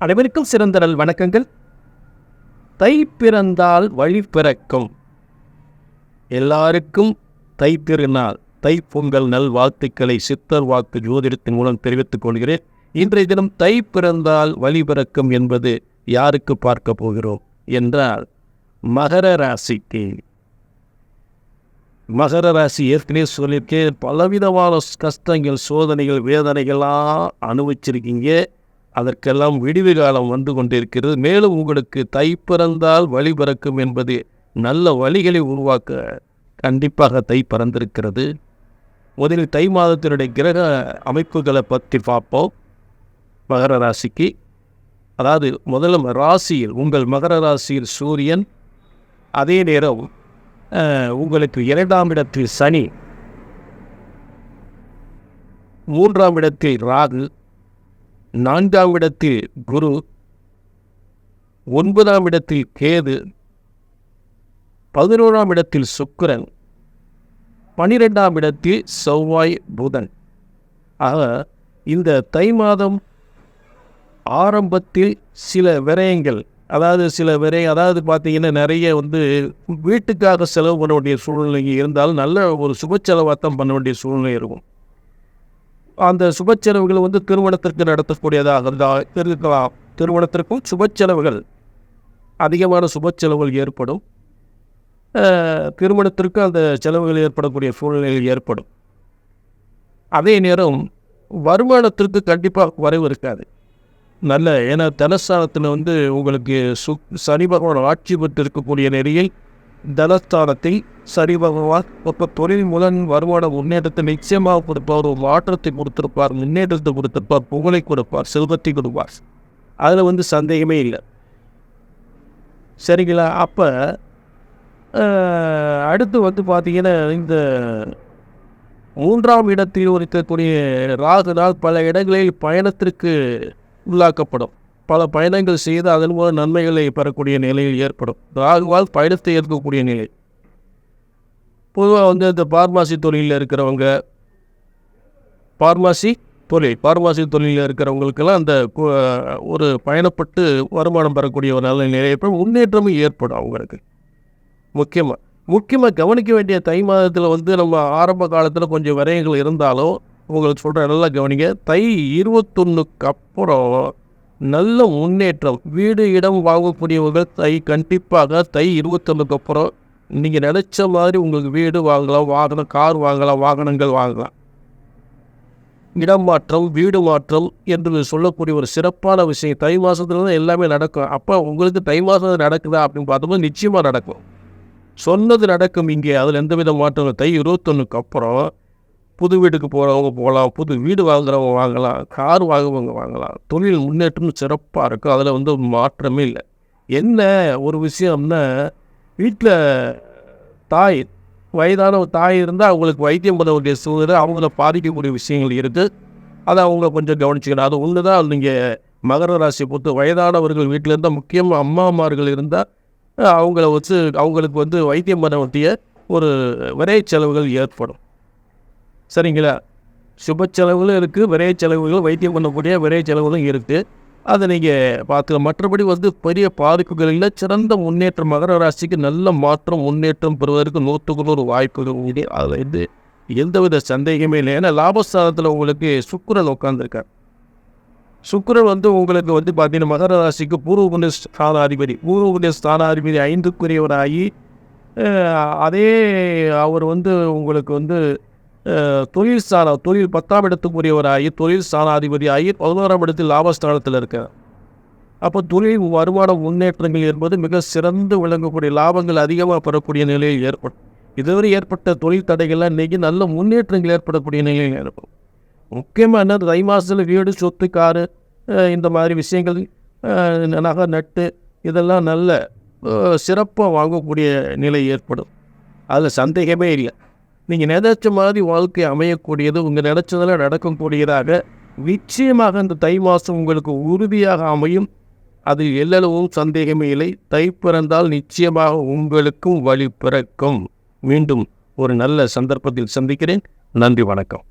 அனைவருக்கும் சிறந்த நல் வணக்கங்கள். தை பிறந்தால் வழி பிறக்கும். எல்லாருக்கும் தை திருநாள், தை பொங்கல் நல் வாழ்த்துக்களை சித்தர் வாக்கு ஜோதிடத்தின் மூலம் தெரிவித்துக் கொள்கிறேன். இன்றைய தினம் தை பிறந்தால் வழி பிறக்கும் என்பது யாருக்கு பார்க்க போகிறோம் என்றால் மகர ராசிக்கு. மகர ராசி ஏற்கனவே சொல்லியிருக்கேன், பலவிதமான கஷ்டங்கள், சோதனைகள், வேதனைகள்லாம் அனுபவிச்சிருக்கீங்க. அதற்கெல்லாம் விடிவு காலம் வந்து கொண்டிருக்கிறது. மேலும் உங்களுக்கு தை பிறந்தால் வழி பிறக்கும் என்பது நல்ல வழிகளை உருவாக்க கண்டிப்பாக தை பிறந்திருக்கிறது. முதலில் தை மாதத்தினுடைய கிரக அமைப்புகளை பற்றி பார்ப்போம். மகர ராசிக்கு, அதாவது முதல்ல ராசியில் உங்கள் மகர ராசியில் சூரியன், அதே நேரம் உங்களுக்கு 2ஆம் இடத்தில் சனி, 3ஆம் இடத்தில் ராகு, 4ஆம் இடத்தில் குரு, 9ஆம் இடத்தில் கேது, 11ஆம் இடத்தில் சுக்கிரன், 12ஆம் இடத்தில் செவ்வாய், புதன். ஆக இந்த தை மாதம் ஆரம்பத்தில் சில விரயங்கள், அதாவது பார்த்தீங்கன்னா நிறைய வீட்டுக்காக செலவு பண்ண வேண்டிய சூழ்நிலை இருந்தாலும் நல்ல ஒரு சுப செலவாத்தான் பண்ண வேண்டிய சூழ்நிலை இருக்கும். அந்த சுப செலவுகள் திருமணத்திற்கு நடத்தக்கூடியதாக இருக்கலாம். திருமணத்திற்கும் சுப செலவுகள், அதிகமான சுப செலவுகள் ஏற்படும். திருமணத்திற்கு அந்த செலவுகள் ஏற்படக்கூடிய சூழ்நிலைகள் ஏற்படும். அதே நேரம் வருமானத்திற்கு கண்டிப்பாக குறைவு இருக்காது. ஏன்னா தனஸ்தானத்தில் உங்களுக்கு சனி பகவான் ஆட்சி பெற்று இருக்கக்கூடிய நிலையில் தனஸ்தானத்தில் சனி பகவான் தொழில் மூலம் வருமான முன்னேற்றத்தை நிச்சயமாக கொடுப்பார். ஒரு மாற்றத்தை கொடுத்திருப்பார், முன்னேற்றத்தை கொடுத்திருப்பார், புகழை கொடுப்பார், செல்வத்தை கொடுப்பார். அதில் சந்தேகமே இல்லை. சரிங்களா? அப்போ அடுத்து பார்த்தீங்கன்னா இந்த 3ஆம் இடத்தில் இருக்கக்கூடிய ராகுனால் பல இடங்களில் பயணத்திற்கு உள்ளாக்கப்படும். பல பயணங்கள் செய்து அதன் மூலம் நன்மைகளை பெறக்கூடிய நிலையில் ஏற்படும். ராகுவால் பயணத்தை ஏற்கக்கூடிய நிலை. பொதுவாக இந்த பார்மாசி தொழிலில் இருக்கிறவங்க, பார்மாசி தொழிலில் இருக்கிறவங்களுக்கெல்லாம் அந்த ஒரு பயணப்பட்டு வருமானம் பெறக்கூடிய ஒரு நல்ல நிலை ஏற்படும். முன்னேற்றமும் ஏற்படும் அவங்களுக்கு. முக்கியமாக கவனிக்க வேண்டிய தை மாதத்தில் நம்ம ஆரம்ப காலத்தில் கொஞ்சம் விரயங்கள் இருந்தாலும் உங்களுக்கு சொல்கிற நல்லா கவனிங்க. தை 21க்கு அப்புறம் நல்ல முன்னேற்றம். வீடு இடம் வாங்கக்கூடியவர்கள் கண்டிப்பாக தை 21க்கு அப்புறம் நீங்கள் நினச்ச மாதிரி உங்களுக்கு வீடு வாங்கலாம், வாகனம், கார் வாங்கலாம், வாகனங்கள் வாங்கலாம். இடம் மாற்றம், வீடு மாற்றம் என்று சொல்லக்கூடிய ஒரு சிறப்பான விஷயம் தை மாதத்துல தான் எல்லாமே நடக்கும். அப்போ உங்களுக்கு தை மாதம் நடக்குதா அப்படின்னு பார்த்தோம்னா நிச்சயமாக நடக்கும். சொன்னது நடக்கும் இங்கே. அதில் எந்தவித மாற்றங்கள். தை 21க்கு அப்புறம் புது வீட்டுக்கு போகிறவங்க போகலாம், புது வீடு வாங்குறவங்க வாங்கலாம், கார் வாங்குறவங்க வாங்கலாம். தொழில் முன்னேற்றம் சிறப்பாக இருக்கும். அதில் மாற்றமே இல்லை. என்ன ஒரு விஷயம்னா, வீட்டில் வயதான ஒரு தாய் இருந்தால் அவங்களுக்கு வைத்தியம் பண்ண வேண்டிய சூழ்நிலை, அவங்கள பாதிக்கக்கூடிய விஷயங்கள் இருக்குது. அதை அவங்க கொஞ்சம் கவனிச்சுக்கணும். அது ஒன்று தான். நீங்கள் மகர ராசியை பொறுத்து வயதானவர்கள் வீட்டில் இருந்தால், முக்கியமாக அம்மாமார்கள் இருந்தால் அவங்களுக்கு வைத்தியம் பண்ண வேண்டிய ஒரு விரை செலவுகள் ஏற்படும். சரிங்களா? சுப செலவுகளும் இருக்குது, விரை செலவுகள், வைத்தியம் பண்ணக்கூடிய விரை செலவுகளும் இருக்குது. அதை நீங்கள் பார்த்துக்கலாம். மற்றபடி பெரிய பாதிப்புகள் இல்லை. சிறந்த முன்னேற்றம். மகர ராசிக்கு நல்ல மாற்றம், முன்னேற்றம் பெறுவதற்கு 100% வாய்ப்புகள் உண்டு. அதில் எந்தவித சந்தேகமே இல்லை. ஏன்னா லாபஸ்தானத்தில் உங்களுக்கு சுக்கிரன் உட்கார்ந்துருக்கார். சுக்கிரன் உங்களுக்கு பார்த்தீங்கன்னா மகர ராசிக்கு பூர்வ புண்ணிய ஸ்தானாதிபதி. பூர்வ புண்ணிய ஸ்தானாதிபதி 5க்குரியவராகி, அதே அவர் உங்களுக்கு தொழில் 10ஆம் இடத்துக்குரியவராகி, தொழில் ஸ்தானாதிபதி ஆகி 11ஆம் இடத்தில் லாபஸ்தானத்தில் இருக்கார். அப்போ தொழில் வருமான முன்னேற்றங்கள் என்பது மிக சிறந்து விளங்கக்கூடிய, லாபங்கள் அதிகமாக பெறக்கூடிய நிலையில் ஏற்படும். இதுவரை ஏற்பட்ட தொழில் தடைகள்லாம் இன்றைக்கி நல்ல முன்னேற்றங்கள் ஏற்படக்கூடிய நிலையில் ஏற்படும். முக்கியமாக என்ன, தை மாதத்தில் வீடு, சொத்து, காரு, இந்த மாதிரி விஷயங்கள், நகை, நட்டு, இதெல்லாம் நல்ல சிறப்பாக வாங்கக்கூடிய நிலை ஏற்படும். அதில் சந்தேகமே இல்லை. நீங்கள் நினைச்ச மாதிரி வாழ்க்கை அமையக்கூடியது, உங்கள் நினைச்சதெல்லாம் நடக்கக்கூடியதாக நிச்சயமாக இந்த தை மாதம் உங்களுக்கு உறுதியாக அமையும். அது எல்லளவும் சந்தேகமே இல்லை. தை பிறந்தால் நிச்சயமாக உங்களுக்கும் வழி பிறக்கும். மீண்டும் ஒரு நல்ல சந்தர்ப்பத்தில் சந்திக்கிறேன். நன்றி, வணக்கம்.